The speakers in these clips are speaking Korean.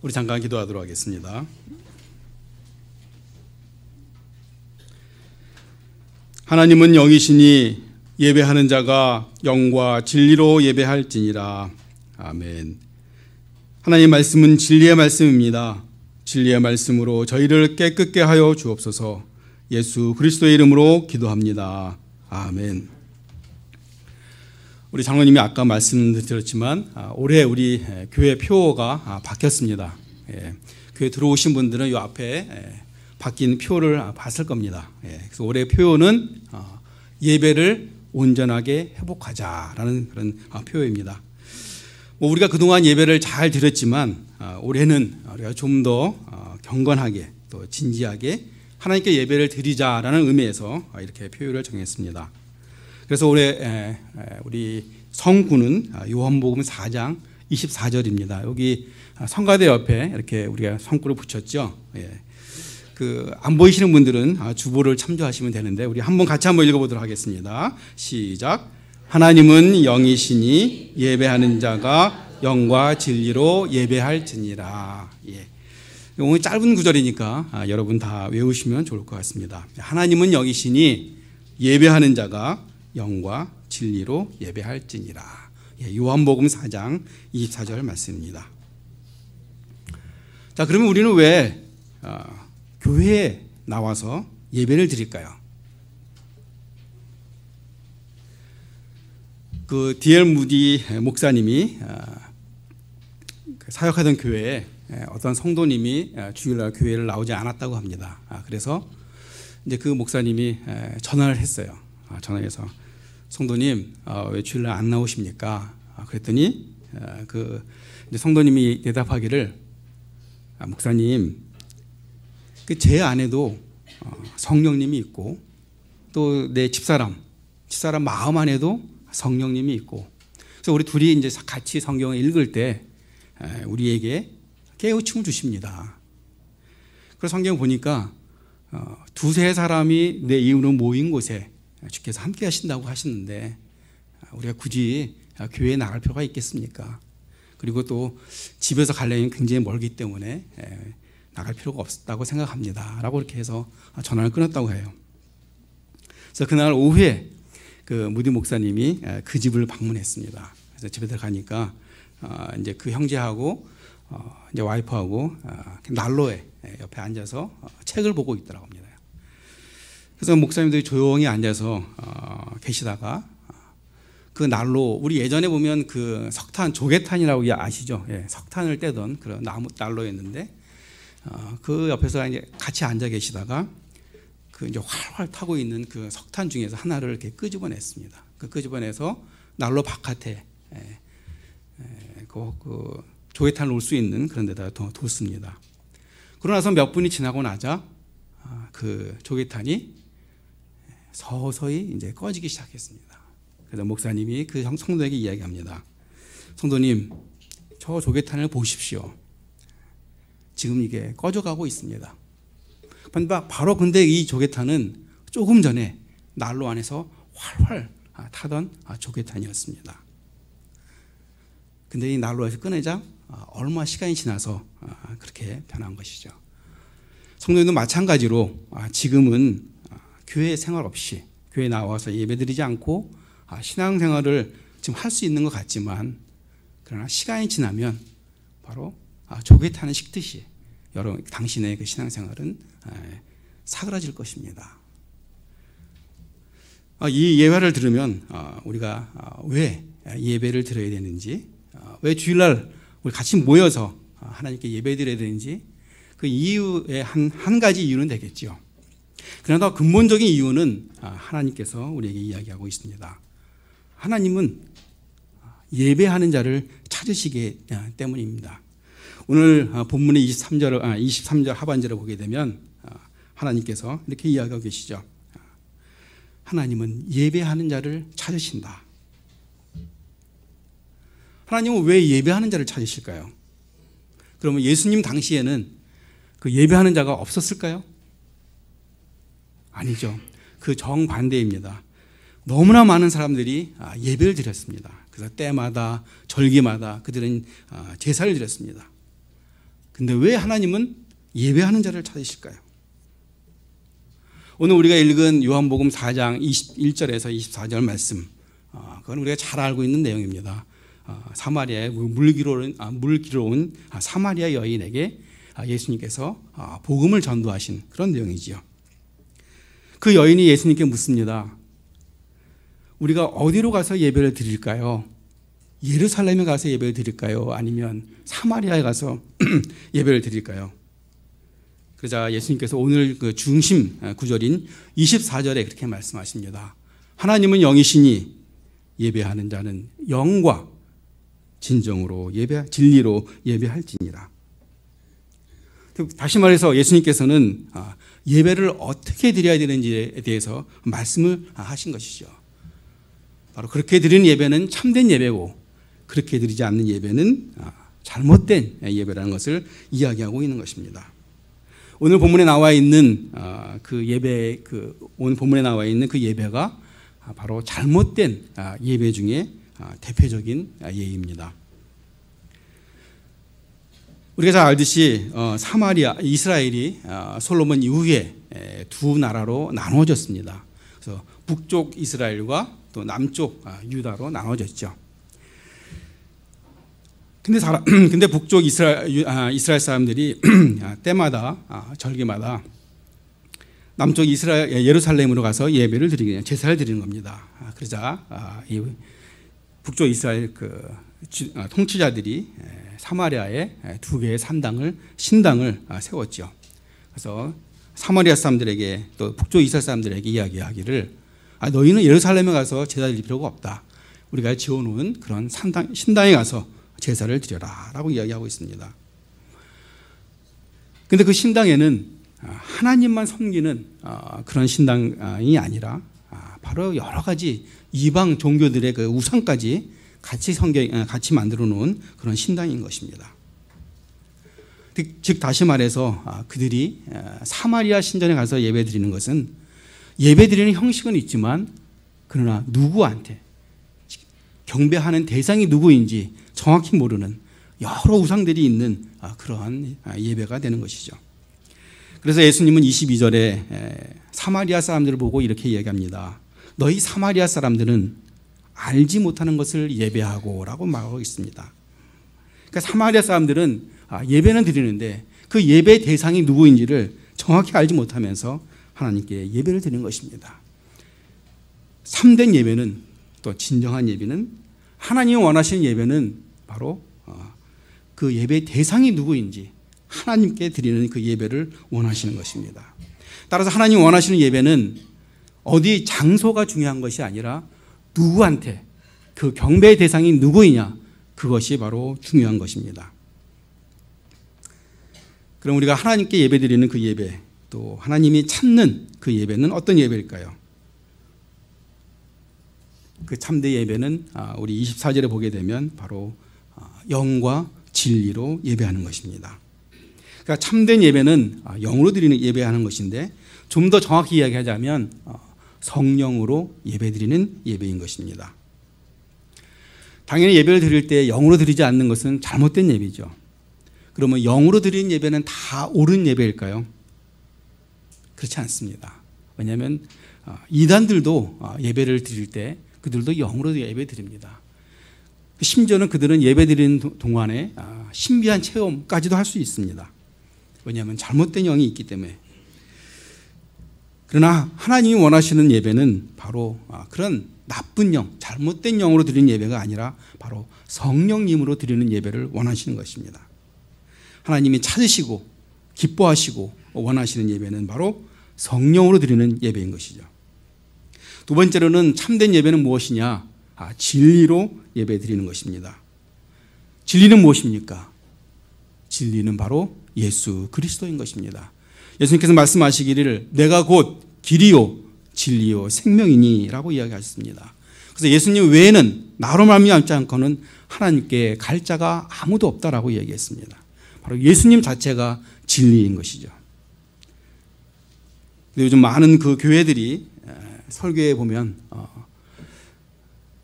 우리 잠깐 기도하도록 하겠습니다. 하나님은 영이시니 예배하는 자가 영과 진리로 예배할지니라. 아멘. 하나님 말씀은 진리의 말씀입니다. 진리의 말씀으로 저희를 깨끗게 하여 주옵소서. 예수 그리스도의 이름으로 기도합니다. 아멘. 우리 장로님이 아까 말씀드렸지만 올해 우리 교회 표가 바뀌었습니다. 교회 들어오신 분들은 이 앞에 바뀐 표를 봤을 겁니다. 그래서 올해 표는 예배를 온전하게 회복하자라는 그런 표입니다. 우리가 그동안 예배를 잘 드렸지만 올해는 우리가 좀 더 경건하게 또 진지하게 하나님께 예배를 드리자라는 의미에서 이렇게 표를 정했습니다. 그래서 올해 우리 성구는 요한복음 4장 24절입니다. 여기 성가대 옆에 이렇게 우리가 성구를 붙였죠. 안 보이시는 분들은 주보를 참조하시면 되는데 우리 같이 한번 읽어보도록 하겠습니다. 시작. 하나님은 영이시니 예배하는 자가 영과 진리로 예배할지니라. 오늘 짧은 구절이니까 여러분 다 외우시면 좋을 것 같습니다. 하나님은 영이시니 예배하는 자가 영과 진리로 예배할지니라. 요한복음 4장 24절 말씀입니다. 자, 그러면 우리는 왜 교회에 나와서 예배를 드릴까요? 그 D.L. 무디 목사님이 사역하던 교회에 어떤 성도님이 주일날 교회를 나오지 않았다고 합니다. 그래서 이제 그 목사님이 전화를 했어요. 전화해서 성도님 왜 주일날 안 나오십니까? 그랬더니 그 이제 성도님이 대답하기를 목사님 제 안에도 성령님이 있고 또 내 집사람 마음 안에도 성령님이 있고 그래서 우리 둘이 이제 같이 성경을 읽을 때 우리에게 깨우침을 주십니다. 그래서 성경 보니까 두세 사람이 내 이름으로 모인 곳에 주께서 함께 하신다고 하시는데 우리가 굳이 교회에 나갈 필요가 있겠습니까? 그리고 또 집에서 가려면 굉장히 멀기 때문에 나갈 필요가 없다고 생각합니다. 라고 이렇게 해서 전화를 끊었다고 해요. 그래서 그날 오후에 그 무디 목사님이 그 집을 방문했습니다. 그래서 집에 들어가니까 이제 그 형제하고 이제 와이프하고 난로에 옆에 앉아서 책을 보고 있더라고 합니다. 그래서 목사님들이 조용히 앉아서 계시다가 그 난로, 우리 예전에 보면 그 석탄, 조개탄이라고 아시죠? 석탄을 떼던 그런 나무 난로였는데 그 옆에서 이제 같이 앉아 계시다가 그 이제 활활 타고 있는 그 석탄 중에서 하나를 이렇게 끄집어냈습니다. 그 끄집어내서 난로 바깥에 그 조개탄을 놓을 수 있는 그런 데다가 뒀습니다. 그러고 나서 몇 분이 지나고 나자 그 조개탄이 서서히 이제 꺼지기 시작했습니다. 그래서 목사님이 그 성도에게 이야기합니다. 성도님, 저 조개탄을 보십시오. 지금 이게 꺼져가고 있습니다. 바로 근데 이 조개탄은 조금 전에 난로 안에서 활활 타던 조개탄이었습니다. 근데 이 난로에서 꺼내자 얼마 시간이 지나서 그렇게 변한 것이죠. 성도님도 마찬가지로 지금은 교회 생활 없이 교회에 나와서 예배드리지 않고 신앙생활을 지금 할 수 있는 것 같지만 그러나 시간이 지나면 바로 조개탄을 식듯이 여러분 당신의 그 신앙생활은 사그라질 것입니다. 이 예화를 들으면 우리가 왜 예배를 드려야 되는지, 왜 주일날 우리 같이 모여서 하나님께 예배드려야 되는지 그 이유의 한 가지 이유는 되겠죠. 그러나 더 근본적인 이유는 하나님께서 우리에게 이야기하고 있습니다. 하나님은 예배하는 자를 찾으시기 때문입니다. 오늘 본문의 23절 하반절을 보게 되면 하나님께서 이렇게 이야기하고 계시죠. 하나님은 예배하는 자를 찾으신다. 하나님은 왜 예배하는 자를 찾으실까요? 그러면 예수님 당시에는 그 예배하는 자가 없었을까요? 아니죠. 그 정반대입니다. 너무나 많은 사람들이 예배를 드렸습니다. 그래서 때마다 절기마다 그들은 제사를 드렸습니다. 근데 왜 하나님은 예배하는 자를 찾으실까요? 오늘 우리가 읽은 요한복음 4장 21절에서 24절 말씀, 그건 우리가 잘 알고 있는 내용입니다. 사마리아에 물기로 온 사마리아 여인에게 예수님께서 복음을 전도하신 그런 내용이지요. 그 여인이 예수님께 묻습니다. 우리가 어디로 가서 예배를 드릴까요? 예루살렘에 가서 예배를 드릴까요? 아니면 사마리아에 가서 예배를 드릴까요? 그러자 예수님께서 오늘 그 중심 구절인 24절에 그렇게 말씀하십니다. 하나님은 영이시니 예배하는 자는 영과 진정으로 진리로 예배할지니라. 다시 말해서 예수님께서는 예배를 어떻게 드려야 되는지에 대해서 말씀을 하신 것이죠. 바로 그렇게 드리는 예배는 참된 예배고, 그렇게 드리지 않는 예배는 잘못된 예배라는 것을 이야기하고 있는 것입니다. 오늘 본문에 나와 있는 오늘 본문에 나와 있는 그 예배가 바로 잘못된 예배 중에 대표적인 예입니다. 우리가 잘 알듯이 이스라엘이 솔로몬 이후에 두 나라로 나눠졌습니다. 그래서 북쪽 이스라엘과 또 남쪽 유다로 나눠졌죠. 근데 북쪽 이스라엘 사람들이 때마다 절기마다 남쪽 예루살렘으로 가서 예배를 드리는 제사를 드리는 겁니다. 그러자 이 북쪽 이스라엘 통치자들이 사마리아에 두 개의 신당을 세웠죠. 그래서 사마리아 사람들에게 또 북쪽 이스라엘 사람들에게 이야기하기를 너희는 예루살렘에 가서 제사 드릴 필요가 없다. 우리가 지어놓은 그런 신당에 가서 제사를 드려라 라고 이야기하고 있습니다. 그런데 그 신당에는 하나님만 섬기는 그런 신당이 아니라 바로 여러 가지 이방 종교들의 그 우상까지 같이 만들어 놓은 그런 신당인 것입니다. 즉 다시 말해서 그들이 사마리아 신전에 가서 예배 드리는 것은 예배 드리는 형식은 있지만 그러나 누구한테 경배하는 대상이 누구인지 정확히 모르는 여러 우상들이 있는 그러한 예배가 되는 것이죠. 그래서 예수님은 22절에 사마리아 사람들을 보고 이렇게 이야기합니다. 너희 사마리아 사람들은 알지 못하는 것을 예배하고 라고 말하고 있습니다. 그러니까 사마리아 사람들은 예배는 드리는데 그 예배 대상이 누구인지를 정확히 알지 못하면서 하나님께 예배를 드리는 것입니다. 참된 예배는, 또 진정한 예배는, 하나님이 원하시는 예배는 바로 그 예배 대상이 누구인지 하나님께 드리는 그 예배를 원하시는 것입니다. 따라서 하나님 원하시는 예배는 어디 장소가 중요한 것이 아니라 누구한테, 그 경배의 대상이 누구이냐, 그것이 바로 중요한 것입니다. 그럼 우리가 하나님께 예배드리는 그 예배, 또 하나님이 찾는 그 예배는 어떤 예배일까요? 그 참된 예배는 우리 24절에 보게 되면 바로 영과 진리로 예배하는 것입니다. 그러니까 참된 예배는 영으로 드리는 예배하는 것인데, 좀 더 정확히 이야기하자면 성령으로 예배드리는 예배인 것입니다. 당연히 예배를 드릴 때 영으로 드리지 않는 것은 잘못된 예배죠. 그러면 영으로 드리는 예배는 다 옳은 예배일까요? 그렇지 않습니다. 왜냐하면 이단들도 예배를 드릴 때 그들도 영으로 예배 드립니다. 심지어는 그들은 예배 드리는 동안에 신비한 체험까지도 할 수 있습니다. 왜냐하면 잘못된 영이 있기 때문에. 그러나 하나님이 원하시는 예배는 바로 그런 나쁜 영, 잘못된 영으로 드리는 예배가 아니라 바로 성령님으로 드리는 예배를 원하시는 것입니다. 하나님이 찾으시고 기뻐하시고 원하시는 예배는 바로 성령으로 드리는 예배인 것이죠. 두 번째로는 참된 예배는 무엇이냐? 진리로 예배 드리는 것입니다. 진리는 무엇입니까? 진리는 바로 예수 그리스도인 것입니다. 예수님께서 말씀하시기를 내가 곧 길이요 진리요 생명이니 라고 이야기하셨습니다. 그래서 예수님 외에는 나로 말미암지 않고는 하나님께 갈 자가 아무도 없다라고 이야기했습니다. 바로 예수님 자체가 진리인 것이죠. 요즘 많은 그 교회들이 설교에 보면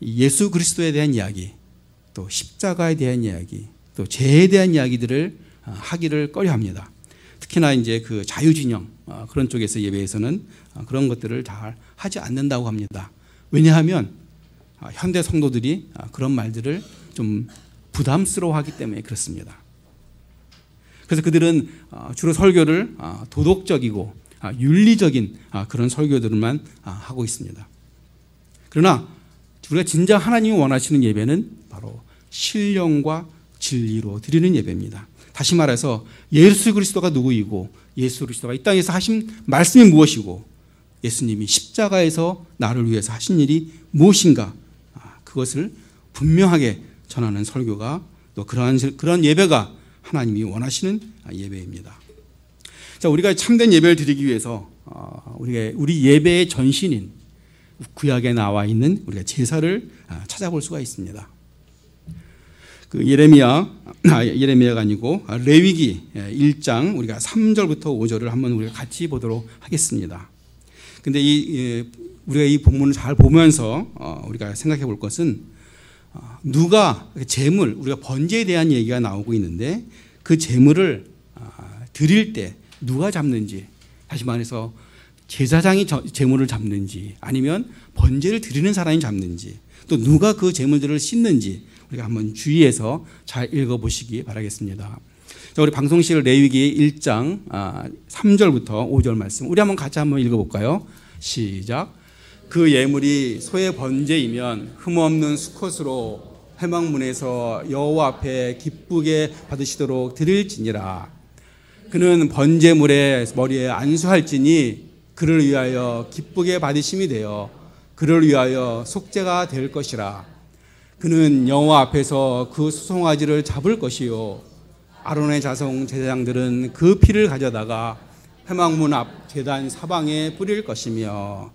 예수 그리스도에 대한 이야기, 또 십자가에 대한 이야기, 또 죄에 대한 이야기들을 하기를 꺼려합니다. 특히나 이제 그 자유진영 그런 쪽에서 예배에서는 그런 것들을 잘 하지 않는다고 합니다. 왜냐하면 현대 성도들이 그런 말들을 좀 부담스러워하기 때문에 그렇습니다. 그래서 그들은 주로 설교를 도덕적이고 윤리적인 그런 설교들만 하고 있습니다. 그러나 우리가 진짜 하나님이 원하시는 예배는 바로 신령과 진리로 드리는 예배입니다. 다시 말해서 예수 그리스도가 누구이고 예수 그리스도가 이 땅에서 하신 말씀이 무엇이고 예수님이 십자가에서 나를 위해서 하신 일이 무엇인가 그것을 분명하게 전하는 설교가 또 그런 예배가 하나님이 원하시는 예배입니다. 자, 우리가 참된 예배를 드리기 위해서 우리 예배의 전신인 구약에 나와 있는 우리가 제사를 찾아볼 수가 있습니다. 그 예레미야가 아니고 레위기 1장 우리가 3절부터 5절을 한번 우리가 같이 보도록 하겠습니다. 근데 우리가 이 본문을 잘 보면서 우리가 생각해 볼 것은 누가 제물 우리가 번제에 대한 얘기가 나오고 있는데 그 제물을 드릴 때 누가 잡는지, 다시 말해서 제사장이 제물을 잡는지 아니면 번제를 드리는 사람이 잡는지 또 누가 그 제물들을 씻는지 우리가 한번 주의해서 잘 읽어보시기 바라겠습니다. 자, 우리 방송실 레위기 1장 3절부터 5절 말씀 우리 한번 같이 한번 읽어볼까요? 시작. 그 예물이 소의 번제이면 흠없는 수컷으로 회막문에서 여호와 앞에 기쁘게 받으시도록 드릴지니라. 그는 번제물의 머리에 안수할지니 그를 위하여 기쁘게 받으심이 되어 그를 위하여 속죄가 될 것이라. 그는 여호와 앞에서 그 수송아지를 잡을 것이요 아론의 자손 제사장들은 그 피를 가져다가 회막문 앞 제단 사방에 뿌릴 것이며.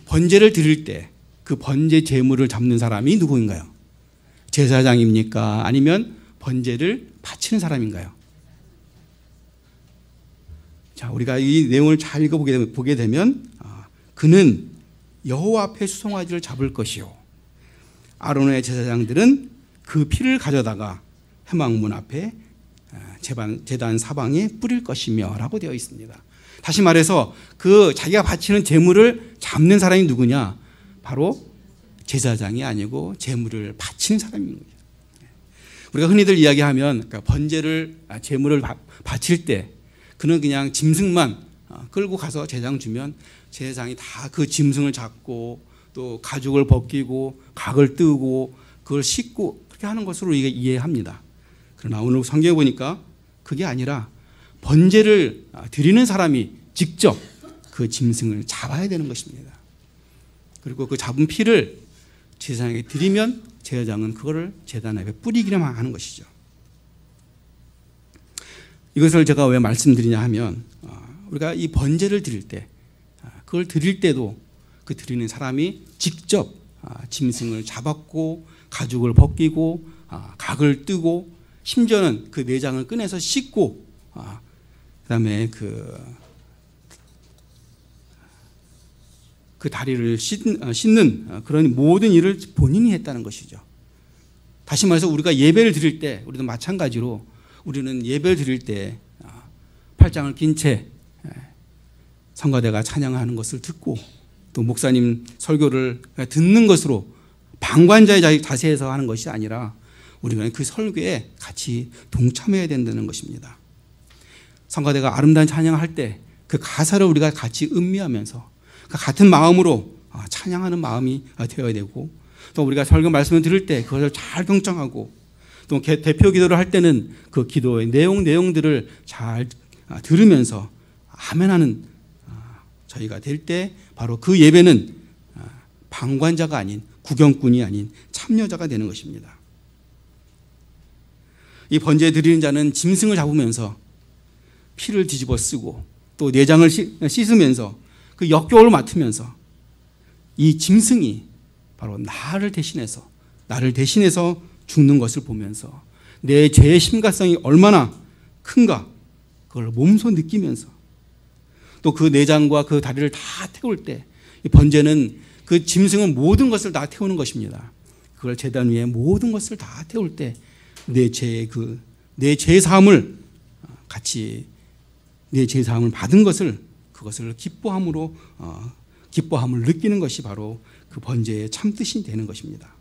번제를 드릴 때 그 번제 제물을 잡는 사람이 누구인가요? 제사장입니까? 아니면 번제를 바치는 사람인가요? 자, 우리가 이 내용을 잘 읽어보게 되면 그는 여호와 앞에 수송아지를 잡을 것이요 아론의 제사장들은 그 피를 가져다가 회막문 앞에 제단 사방에 뿌릴 것이며 라고 되어 있습니다. 다시 말해서 그 자기가 바치는 제물을 잡는 사람이 누구냐? 바로 제사장이 아니고 제물을 바치는 사람인 거죠. 우리가 흔히들 이야기하면 그러니까 번제를 제물을 바칠 때 그는 그냥 짐승만 끌고 가서 제사장 주면 제사장이 다 그 짐승을 잡고 또 가죽을 벗기고 각을 뜨고 그걸 씻고 그렇게 하는 것으로 이해합니다. 그러나 오늘 성경에 보니까 그게 아니라 번제를 드리는 사람이 직접 그 짐승을 잡아야 되는 것입니다. 그리고 그 잡은 피를 제사장에게 드리면 제사장은 그거를 제단 앞에 뿌리기만 하는 것이죠. 이것을 제가 왜 말씀드리냐 하면 우리가 이 번제를 드릴 때 그걸 드릴 때도 그 드리는 사람이 직접 짐승을 잡았고 가죽을 벗기고 각을 뜨고 심지어는 그 내장을 꺼내서 씻고 그다음에 그 다리를 씻는 그런 모든 일을 본인이 했다는 것이죠. 다시 말해서 우리가 예배를 드릴 때 우리도 마찬가지로 우리는 예배를 드릴 때 팔짱을 낀 채 성가대가 찬양하는 것을 듣고 또 목사님 설교를 듣는 것으로 방관자의 자세에서 하는 것이 아니라 우리가 그 설교에 같이 동참해야 된다는 것입니다. 성가대가 아름다운 찬양을 할 때 그 가사를 우리가 같이 음미하면서 같은 마음으로 찬양하는 마음이 되어야 되고 또 우리가 설교 말씀을 들을 때 그것을 잘 경청하고 또 대표 기도를 할 때는 그 기도의 내용들을 잘 들으면서 아멘하는 저희가 될 때 바로 그 예배는 방관자가 아닌 구경꾼이 아닌 참여자가 되는 것입니다. 이 번제 드리는 자는 짐승을 잡으면서 피를 뒤집어 쓰고 또 내장을 씻으면서 그 역겨움을 맡으면서 이 짐승이 바로 나를 대신해서 죽는 것을 보면서 내 죄의 심각성이 얼마나 큰가 그걸 몸소 느끼면서 또 그 내장과 그 다리를 다 태울 때 이 번제는 그 짐승은 모든 것을 다 태우는 것입니다. 그걸 제단 위에 모든 것을 다 태울 때 내 죄의 그 내 제사함을 같이 내 제사함을 받은 것을 그것을 기뻐함을 느끼는 것이 바로 그 번제의 참뜻이 되는 것입니다.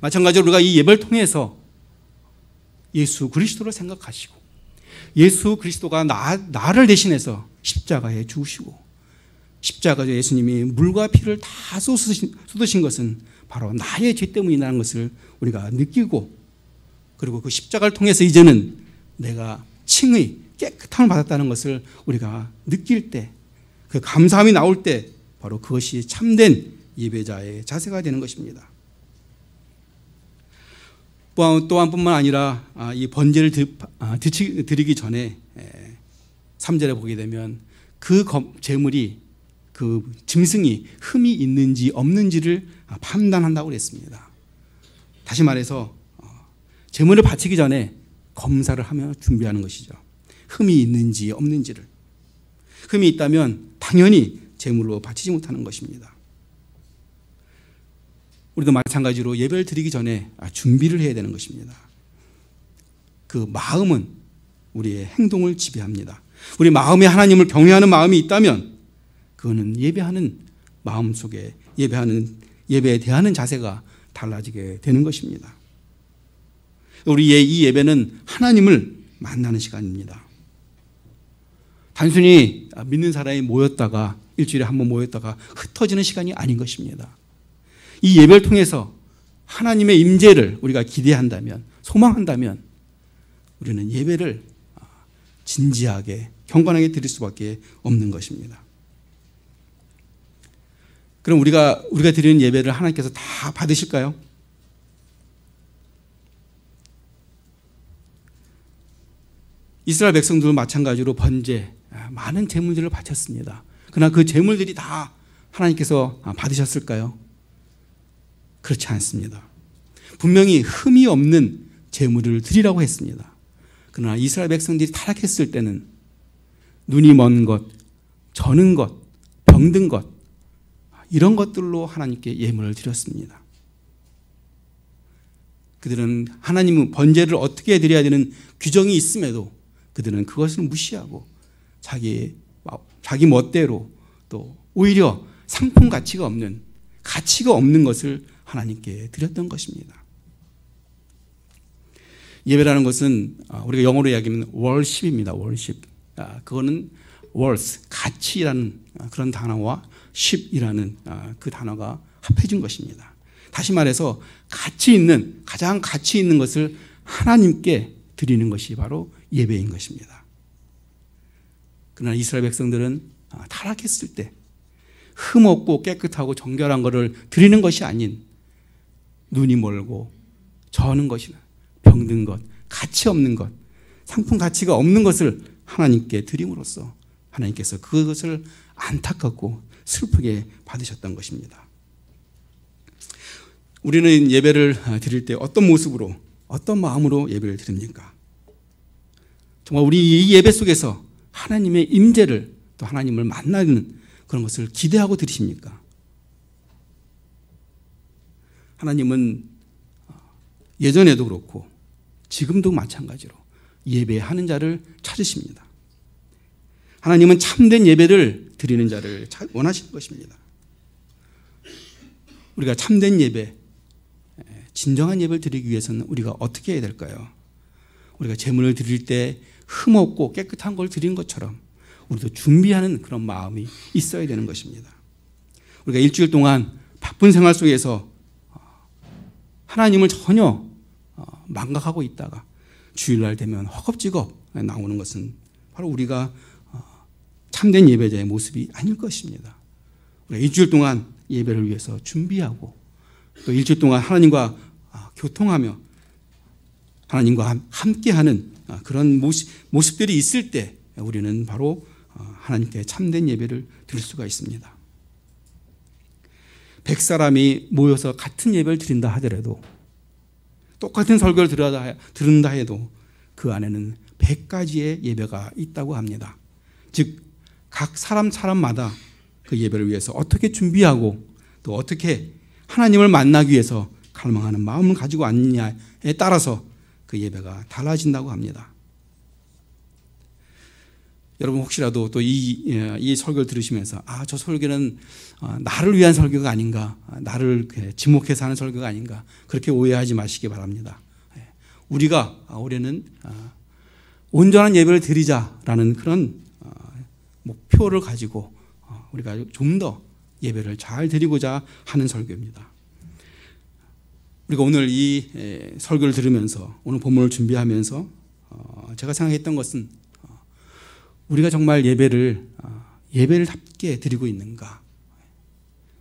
마찬가지로 우리가 이 예배를 통해서 예수 그리스도를 생각하시고 예수 그리스도가 나를 대신해서 십자가에 죽으시고 십자가에 예수님이 물과 피를 다 쏟으신 것은 바로 나의 죄 때문이라는 것을 우리가 느끼고 그리고 그 십자가를 통해서 이제는 내가 칭의 깨끗함을 받았다는 것을 우리가 느낄 때 그 감사함이 나올 때 바로 그것이 참된 예배자의 자세가 되는 것입니다. 또한 뿐만 아니라 이 번제를 드리기 전에 3절에 보게 되면 그 제물이 그 짐승이 흠이 있는지 없는지를 판단한다고 그랬습니다. 다시 말해서 제물을 바치기 전에 검사를 하며 준비하는 것이죠. 흠이 있는지 없는지를. 흠이 있다면 당연히 제물로 바치지 못하는 것입니다. 우리도 마찬가지로 예배를 드리기 전에 준비를 해야 되는 것입니다. 그 마음은 우리의 행동을 지배합니다. 우리 마음에 하나님을 경외하는 마음이 있다면 그거는 예배하는 마음 속에 예배에 대하는 자세가 달라지게 되는 것입니다. 우리의 이 예배는 하나님을 만나는 시간입니다. 단순히 믿는 사람이 모였다가 일주일에 한 번 모였다가 흩어지는 시간이 아닌 것입니다. 이 예배를 통해서 하나님의 임재를 우리가 기대한다면 소망한다면 우리는 예배를 진지하게 경건하게 드릴 수밖에 없는 것입니다. 그럼 우리가 드리는 예배를 하나님께서 다 받으실까요? 이스라엘 백성들도 마찬가지로 번제 많은 제물들을 바쳤습니다. 그러나 그 제물들이 다 하나님께서 받으셨을까요? 그렇지 않습니다. 분명히 흠이 없는 제물을 드리라고 했습니다. 그러나 이스라엘 백성들이 타락했을 때는 눈이 먼 것, 저는 것, 병든 것 이런 것들로 하나님께 예물을 드렸습니다. 그들은 하나님은 번제를 어떻게 드려야 되는 규정이 있음에도 그들은 그것을 무시하고 자기 멋대로 또 오히려 상품 가치가 없는 것을 하나님께 드렸던 것입니다. 예배라는 것은 우리가 영어로 이야기하면 worship입니다. worship. 그거는 worth, 가치라는 그런 단어와 ship이라는 그 단어가 합해진 것입니다. 다시 말해서 가장 가치 있는 것을 하나님께 드리는 것이 바로 예배인 것입니다. 그러나 이스라엘 백성들은 타락했을 때 흠없고 깨끗하고 정결한 것을 드리는 것이 아닌 눈이 멀고 저는 것이나 병든 것, 가치 없는 것, 상품 가치가 없는 것을 하나님께 드림으로써 하나님께서 그것을 안타깝고 슬프게 받으셨던 것입니다. 우리는 예배를 드릴 때 어떤 모습으로 어떤 마음으로 예배를 드립니까? 정말 우리 이 예배 속에서 하나님의 임재를 또 하나님을 만나는 그런 것을 기대하고 드리십니까? 하나님은 예전에도 그렇고 지금도 마찬가지로 예배하는 자를 찾으십니다. 하나님은 참된 예배를 드리는 자를 원하시는 것입니다. 우리가 참된 예배, 진정한 예배를 드리기 위해서는 우리가 어떻게 해야 될까요? 우리가 제물을 드릴 때 흠없고 깨끗한 걸 드리는 것처럼 우리도 준비하는 그런 마음이 있어야 되는 것입니다. 우리가 일주일 동안 바쁜 생활 속에서 하나님을 전혀 망각하고 있다가 주일날 되면 허겁지겁 나오는 것은 바로 우리가 참된 예배자의 모습이 아닐 것입니다. 우리가 일주일 동안 예배를 위해서 준비하고 또 일주일 동안 하나님과 교통하며 하나님과 함께하는 그런 모습들이 있을 때 우리는 바로 하나님께 참된 예배를 드릴 수가 있습니다. 100사람이 모여서 같은 예배를 드린다 하더라도 똑같은 설교를 들은다 해도 그 안에는 100가지의 예배가 있다고 합니다. 즉 각 사람마다 그 예배를 위해서 어떻게 준비하고 또 어떻게 하나님을 만나기 위해서 갈망하는 마음을 가지고 왔느냐에 따라서 그 예배가 달라진다고 합니다. 여러분 혹시라도 또 이 설교를 들으시면서 저 설교는 나를 위한 설교가 아닌가, 나를 지목해서 하는 설교가 아닌가, 그렇게 오해하지 마시기 바랍니다. 우리가 올해는 온전한 예배를 드리자라는 그런 목표를 가지고 우리가 좀 더 예배를 잘 드리고자 하는 설교입니다. 우리가 오늘 이 설교를 들으면서, 오늘 본문을 준비하면서 제가 생각했던 것은 우리가 정말 예배를답게 드리고 있는가,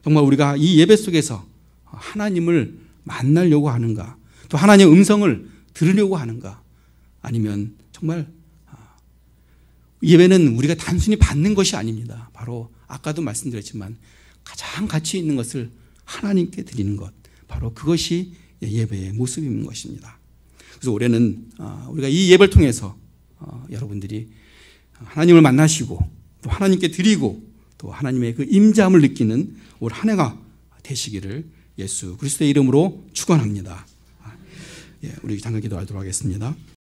정말 우리가 이 예배 속에서 하나님을 만나려고 하는가, 또 하나님의 음성을 들으려고 하는가, 아니면 정말 예배는 우리가 단순히 받는 것이 아닙니다. 바로 아까도 말씀드렸지만 가장 가치 있는 것을 하나님께 드리는 것, 바로 그것이 예배의 모습인 것입니다. 그래서 올해는 우리가 이 예배를 통해서 여러분들이 하나님을 만나시고 또 하나님께 드리고 또 하나님의 그 임재함을 느끼는 올 한 해가 되시기를 예수 그리스도의 이름으로 축원합니다. 우리 잠깐 기도하도록 하겠습니다.